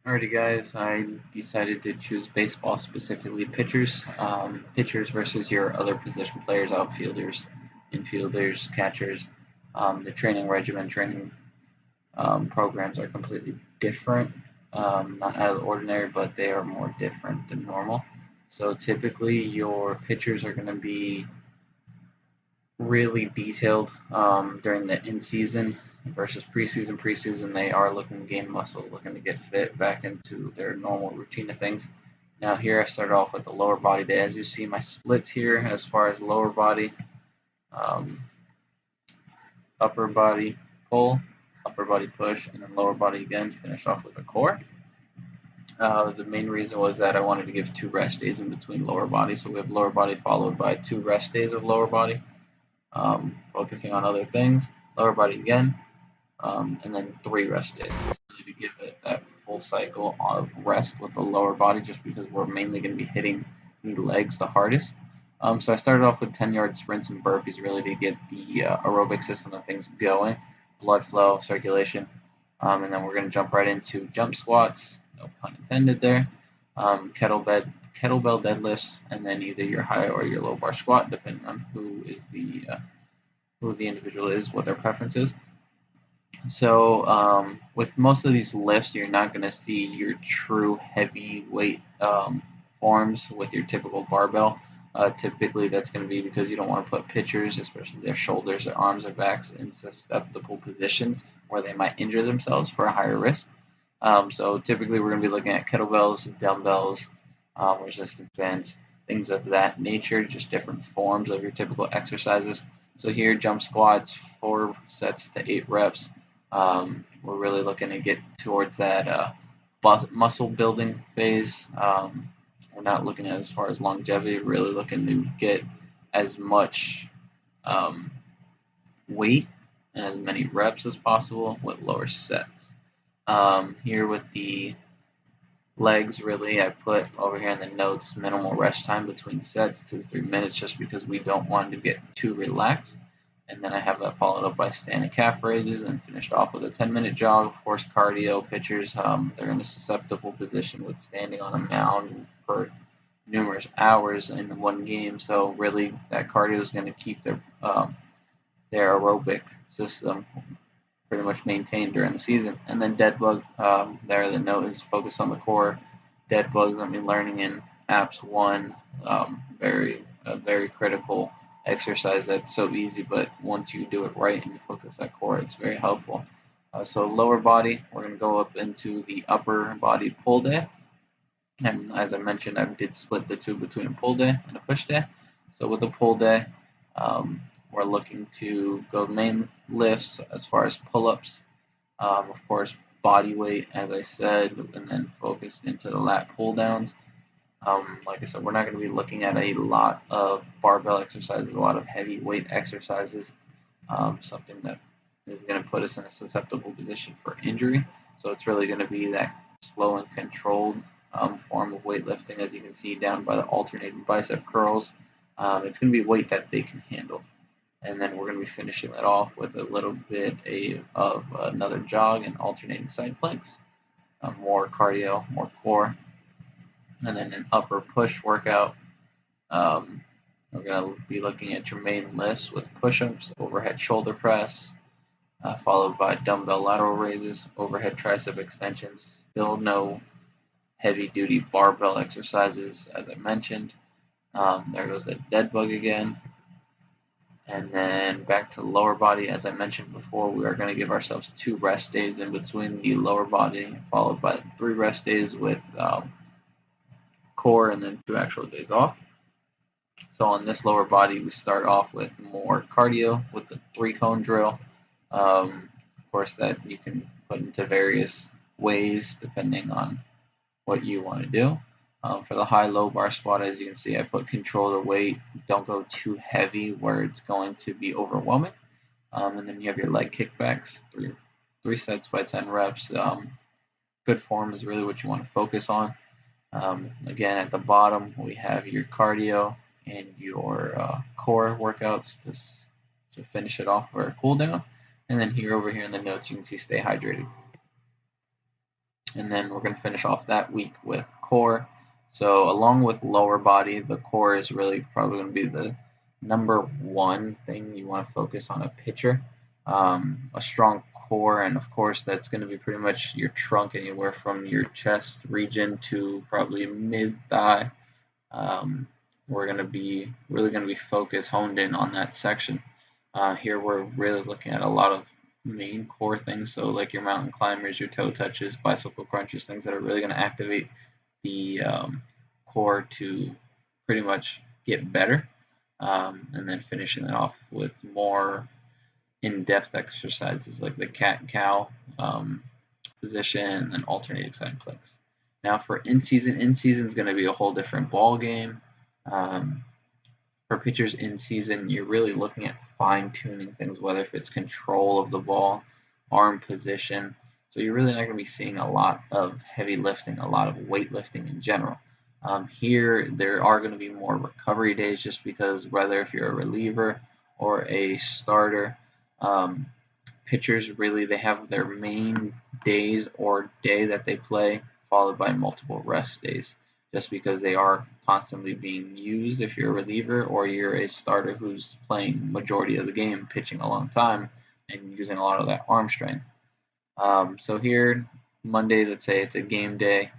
Alrighty, guys. I decided to choose baseball, specifically pitchers. Pitchers versus your other position players, outfielders, infielders, catchers. The training regimen, training programs are completely different. Not out of the ordinary, but they are more different than normal. So typically, your pitchers are going to be really detailed during the in season versus preseason. Preseason, they are looking to gain muscle, looking to get fit back into their normal routine of things. Now, here I start off with the lower body day. As you see, my splits here as far as lower body, um, upper body pull, upper body push, and then lower body again. Finish off with the core. The main reason was that I wanted to give 2 rest days in between lower body. So we have lower body followed by 2 rest days of lower body, focusing on other things. Lower body again, and then 3 rest days to give it that full cycle of rest with the lower body, just because we're mainly going to be hitting the legs the hardest. So I started off with 10-yard sprints and burpees, really to get the aerobic system of things going, blood flow, circulation, and then we're going to jump right into jump squats, no pun intended there, kettlebell deadlifts, and then either your high or your low bar squat, depending on who the individual is, what their preference is. So with most of these lifts, you're not going to see your true heavyweight forms with your typical barbell. Typically, that's going to be because you don't want to put pitchers, especially their shoulders, their arms, or backs, in susceptible positions where they might injure themselves for a higher risk. So typically, we're going to be looking at kettlebells, dumbbells, resistance bands, things of that nature, just different forms of your typical exercises. So here, jump squats, 4 sets to 8 reps. We're really looking to get towards that muscle building phase. We're not looking at as far as longevity, really looking to get as much um, weight and as many reps as possible with lower sets. Here with the legs, really, I put over here in the notes minimal rest time between sets, 2 to 3 minutes, just because we don't want to get too relaxed. And then I have that followed up by standing calf raises and finished off with a 10-minute jog. Of course, cardio pitchers, they're in a susceptible position with standing on a mound for numerous hours in one game. So really, that cardio is going to keep their aerobic system pretty much maintained during the season. And then dead bug, there the note is focus on the core. Dead bugs, I'm learning in apps one, very critical exercise that's so easy, but once you do it right and you focus that core, it's very helpful. So lower body, we're going to go up into the upper body pull day. And as I mentioned, I did split the two between a pull day and a push day. So with a pull day, we're looking to go main lifts as far as pull-ups, of course, body weight, as I said, and then focus into the lat pull-downs. Like I said, we're not going to be looking at a lot of barbell exercises, a lot of heavy weight exercises, something that is going to put us in a susceptible position for injury. So it's really going to be that slow and controlled form of weightlifting, as you can see down by the alternating bicep curls. It's going to be weight that they can handle. And then we're going to be finishing that off with a little bit of another jog and alternating side planks. More cardio, more core, and then an upper push workout. We're going to be looking at your main lifts with push-ups, overhead shoulder press, followed by dumbbell lateral raises, overhead tricep extensions. Still no heavy-duty barbell exercises, as I mentioned. There goes the dead bug again. And then back to lower body, as I mentioned before, we are going to give ourselves 2 rest days in between the lower body, followed by 3 rest days with core, and then 2 actual days off. So on this lower body, we start off with more cardio with the 3-cone drill. Of course, that you can put into various ways depending on what you want to do. For the high-low bar squat, as you can see, I put control the weight. Don't go too heavy where it's going to be overwhelming. And then you have your leg kickbacks, three sets by 10 reps. Good form is really what you want to focus on. Again, at the bottom, we have your cardio and your core workouts to finish it off for a cool down. And then over here in the notes, you can see stay hydrated. And then we're going to finish off that week with core. So along with lower body, the core is really probably going to be the number one thing you want to focus on a pitcher. A strong core, and of course that's going to be pretty much your trunk, anywhere from your chest region to probably mid thigh. We're going to be really going to be focused, honed in on that section. Here we're really looking at a lot of main core things, so like your mountain climbers, your toe touches, bicycle crunches, things that are really going to activate the core to pretty much get better, and then finishing it off with more in-depth exercises like the cat and cow position and alternating side planks. Now for in-season is going to be a whole different ball game. Um, for pitchers in season, you're really looking at fine tuning things, whether if it's control of the ball, arm position. So you're really not going to be seeing a lot of heavy lifting, a lot of weightlifting in general. Here, there are going to be more recovery days just because whether if you're a reliever or a starter, pitchers really they have their main days or day that they play followed by multiple rest days just because they are constantly being used if you're a reliever or you're a starter who's playing majority of the game, pitching a long time and using a lot of that arm strength. So here, Monday, let's say it's a game day.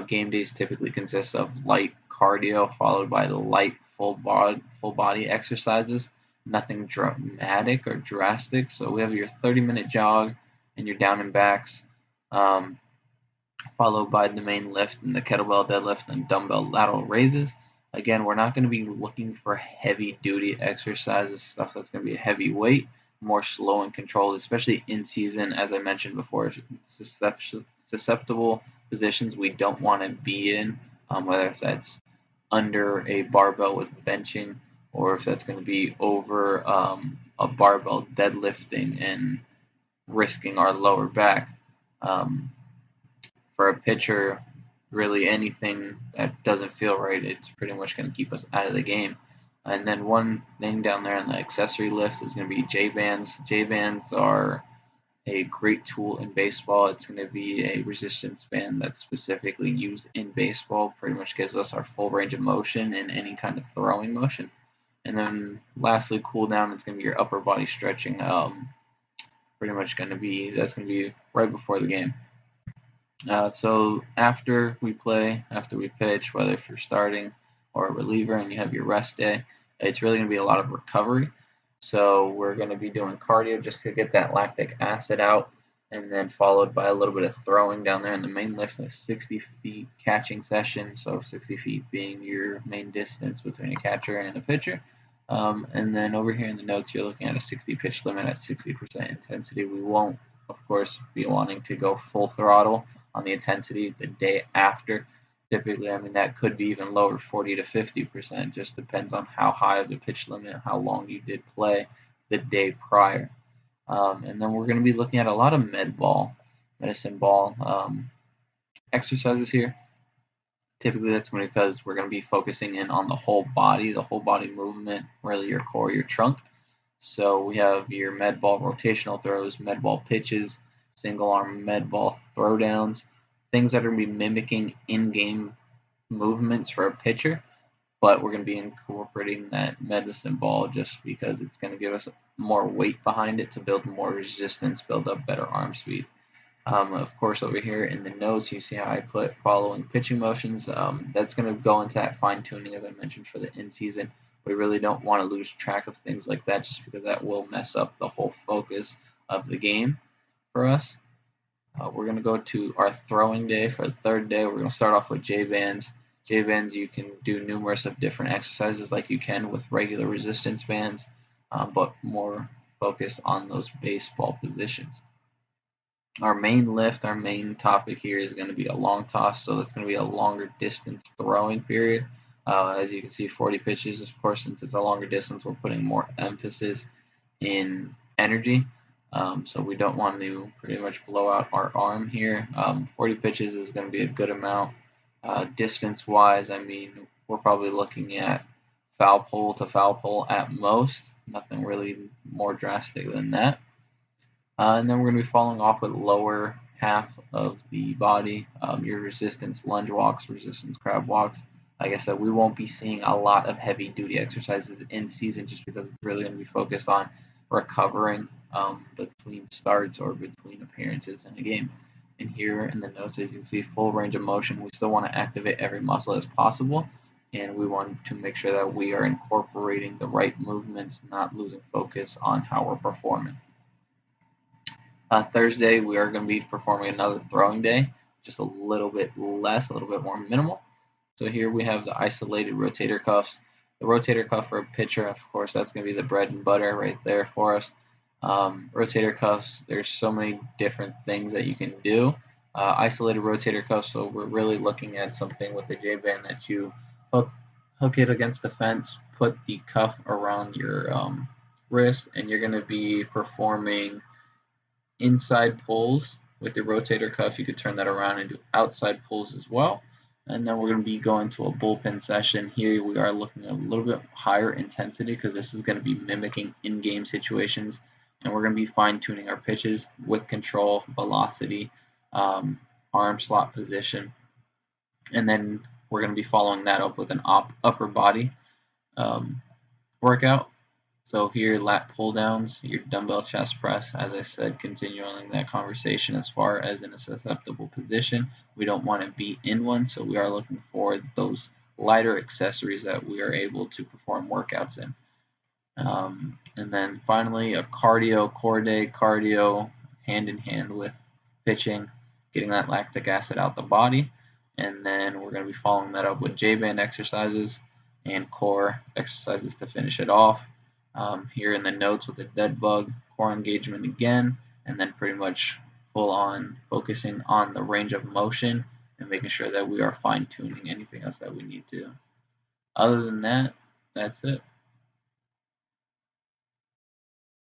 Game days typically consist of light cardio followed by the light full body exercises. Nothing dramatic or drastic. So we have your 30-minute jog and your down and backs. Followed by the main lift and the kettlebell deadlift and dumbbell lateral raises. Again, we're not going to be looking for heavy duty exercises, stuff that's going to be a heavy weight, more slow and controlled, especially in season. As I mentioned before, susceptible positions we don't want to be in, whether if that's under a barbell with benching or if that's going to be over a barbell deadlifting and risking our lower back. Um, for a pitcher, really anything that doesn't feel right, it's pretty much going to keep us out of the game. And then one thing down there on the accessory lift is going to be J bands. J bands are a great tool in baseball. It's going to be a resistance band that's specifically used in baseball. Pretty much gives us our full range of motion in any kind of throwing motion. And then lastly, cool down. It's going to be your upper body stretching. Pretty much going to be that's going to be right before the game. So after we play, after we pitch, whether if you're starting or a reliever and you have your rest day, it's really going to be a lot of recovery. So we're going to be doing cardio just to get that lactic acid out, and then followed by a little bit of throwing down there in the main lift, a 60 feet catching session. So 60 feet being your main distance between a catcher and a pitcher. And then over here in the notes, you're looking at a 60 pitch limit at 60% intensity. We won't, of course, be wanting to go full throttle on the intensity the day after. Typically, I mean, that could be even lower, 40 to 50%. Just depends on how high of the pitch limit, how long you did play the day prior. And then we're going to be looking at a lot of medicine ball exercises here. Typically, that's because we're going to be focusing in on the whole body movement, really your core, your trunk. So we have your med ball rotational throws, med ball pitches, single arm med ball throwdowns, things that are going to be mimicking in-game movements for a pitcher, but we're going to be incorporating that medicine ball just because it's going to give us more weight behind it to build more resistance, build up better arm speed. Of course, over here in the notes, you see how I put following pitching motions. That's going to go into that fine tuning, as I mentioned, for the in season. We really don't want to lose track of things like that just because that will mess up the whole focus of the game for us. We're going to go to our throwing day for the third day. We're going to start off with J bands. J bands, you can do numerous of different exercises like you can with regular resistance bands, but more focused on those baseball positions. Our main lift, our main topic here is going to be a long toss, so it's going to be a longer distance throwing period. As you can see, 40 pitches, of course, since it's a longer distance, we're putting more emphasis in energy. So we don't want to pretty much blow out our arm here. 40 pitches is going to be a good amount. Distance-wise, I mean, we're probably looking at foul pole to foul pole at most. Nothing really more drastic than that. And then we're going to be following off with lower half of the body, your resistance lunge walks, resistance crab walks. Like I said, we won't be seeing a lot of heavy duty exercises in season just because it's really going to be focused on recovering between starts or between appearances in a game. And here in the notes, as you can see, full range of motion. We still want to activate every muscle as possible, and we want to make sure that we are incorporating the right movements, not losing focus on how we're performing. Thursday, we are going to be performing another throwing day, just a little bit less, a little bit more minimal. So here we have the isolated rotator cuffs. The rotator cuff for a pitcher, of course, that's going to be the bread and butter right there for us. Rotator cuffs, there's so many different things that you can do. Isolated rotator cuffs, so we're really looking at something with the J-band that you hook it against the fence, put the cuff around your wrist, and you're going to be performing inside pulls with your rotator cuff. You could turn that around and do outside pulls as well. And then we're going to be going to a bullpen session. Here we are looking at a little bit higher intensity because this is going to be mimicking in-game situations. And we're going to be fine-tuning our pitches with control, velocity, arm slot position. And then we're going to be following that up with an upper body workout. So here, lat pull downs, your dumbbell chest press, as I said, continuing that conversation as far as in a susceptible position. We don't want to be in one, so we are looking for those lighter accessories that we are able to perform workouts in. And then finally, a cardio core day, cardio hand in hand with pitching, getting that lactic acid out the body. And then we're going to be following that up with J-band exercises and core exercises to finish it off. Here in the notes with the dead bug, core engagement again, and then pretty much full on focusing on the range of motion and making sure that we are fine tuning anything else that we need to. Other than that, that's it.